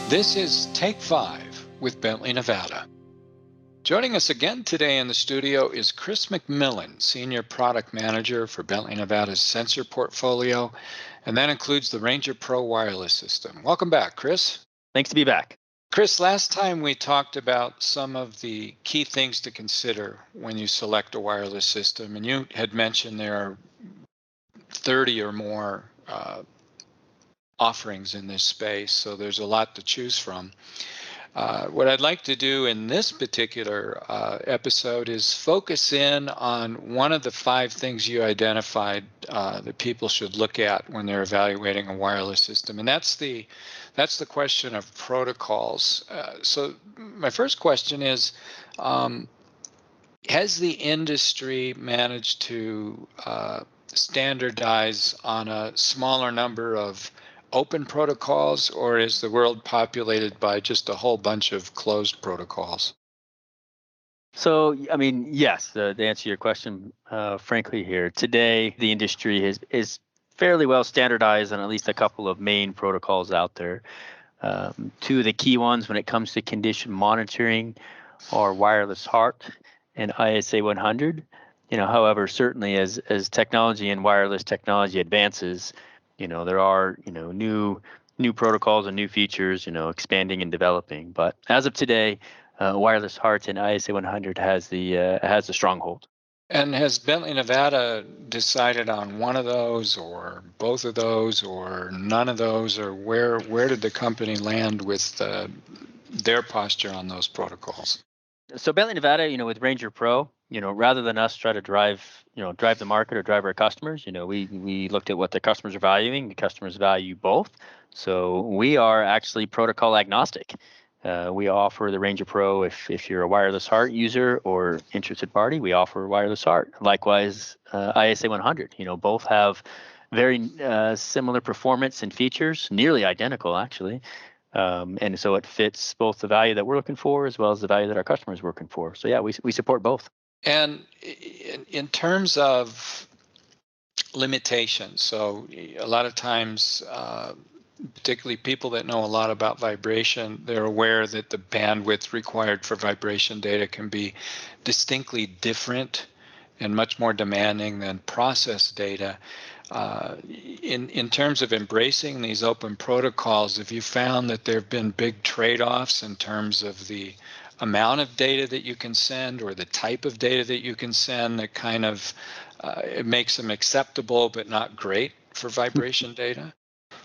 This is Take 5 with Bentley, Nevada. Joining us again today in the studio is Chris McMillan, Senior Product Manager for Bentley, Nevada's sensor portfolio, and that includes the Ranger Pro wireless system. Welcome back, Chris. Thanks to be back. Chris, last time we talked about some of the key things to consider when you select a wireless system, and you had mentioned there are 30 or more offerings in this space, so there's a lot to choose from. What I'd like to do in this particular episode is focus in on one of the 5 things you identified that people should look at when they're evaluating a wireless system, and that's the question of protocols. So my first question is, has the industry managed to standardize on a smaller number of open protocols, or is the world populated by just a whole bunch of closed protocols? So, yes, to answer your question, frankly, here today, the industry is fairly well standardized on at least a couple of main protocols out there. 2 of the key ones when it comes to condition monitoring are wireless HART and ISA 100. However, certainly as technology and wireless technology advances, there are new protocols and new features, expanding and developing. But as of today, wireless HART and ISA 100 has the stronghold. And has Bentley, Nevada decided on one of those, or both of those, or none of those, or where did the company land with their posture on those protocols? So Bentley, Nevada, with Ranger Pro, rather than us try to drive the market or drive our customers, we looked at what the customers are valuing. The customers value both. So we are actually protocol agnostic. We offer the Ranger Pro if you're a wireless HART user or interested party. We offer wireless HART. Likewise, ISA 100. Both have very similar performance and features, nearly identical actually. And so it fits both the value that we're looking for as well as the value that our customers are looking for. So yeah, we support both. And in terms of limitations, so a lot of times, particularly people that know a lot about vibration, they're aware that the bandwidth required for vibration data can be distinctly different and much more demanding than process data. In terms of embracing these open protocols, have you found that there have been big trade-offs in terms of the amount of data that you can send or the type of data that you can send that kind of it makes them acceptable but not great for vibration data?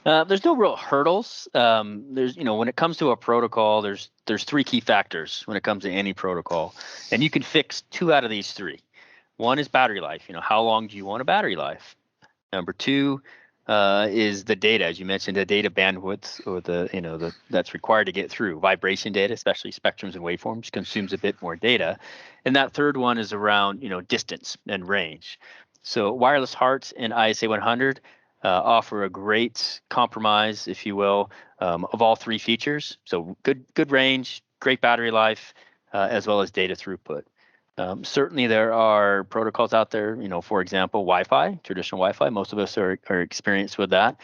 There's no real hurdles. There's when it comes to a protocol, there's 3 key factors when it comes to any protocol, and you can fix 2 out of these 3. One is battery life. How long do you want a battery life? Number 2 is the data, as you mentioned, the data bandwidth, or that's required to get through. Vibration data, especially spectrums and waveforms, consumes a bit more data. And that 3rd one is around distance and range. So wireless HART and ISA 100 offer a great compromise, if you will, of all 3 features. So good range, great battery life, as well as data throughput. Certainly there are protocols out there, for example, Wi-Fi, traditional Wi-Fi. Most of us are experienced with that.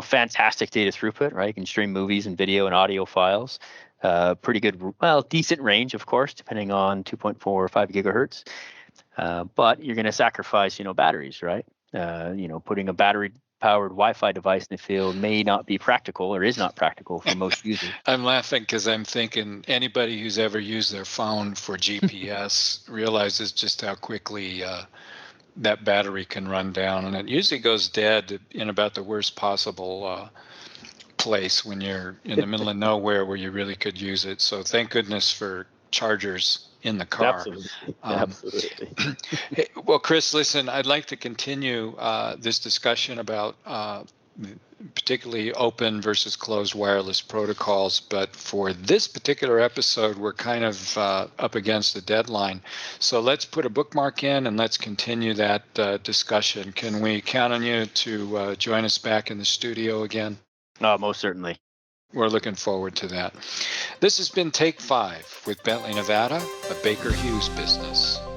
Fantastic data throughput, right? You can stream movies and video and audio files. Pretty good, decent range, of course, depending on 2.4 or 5 gigahertz. But you're going to sacrifice, batteries, right? Putting a battery-powered Wi-Fi device in the field may not be practical, or is not practical for most users. I'm laughing because I'm thinking anybody who's ever used their phone for GPS realizes just how quickly that battery can run down, and it usually goes dead in about the worst possible place when you're in the middle of nowhere where you really could use it. So thank goodness for chargers in the car. Absolutely. Well, Chris, listen, I'd like to continue this discussion about particularly open versus closed wireless protocols. But for this particular episode, we're kind of up against the deadline. So let's put a bookmark in and let's continue that discussion. Can we count on you to join us back in the studio again? Most certainly. We're looking forward to that. This has been Take 5 with Bentley, Nevada, a Baker Hughes business.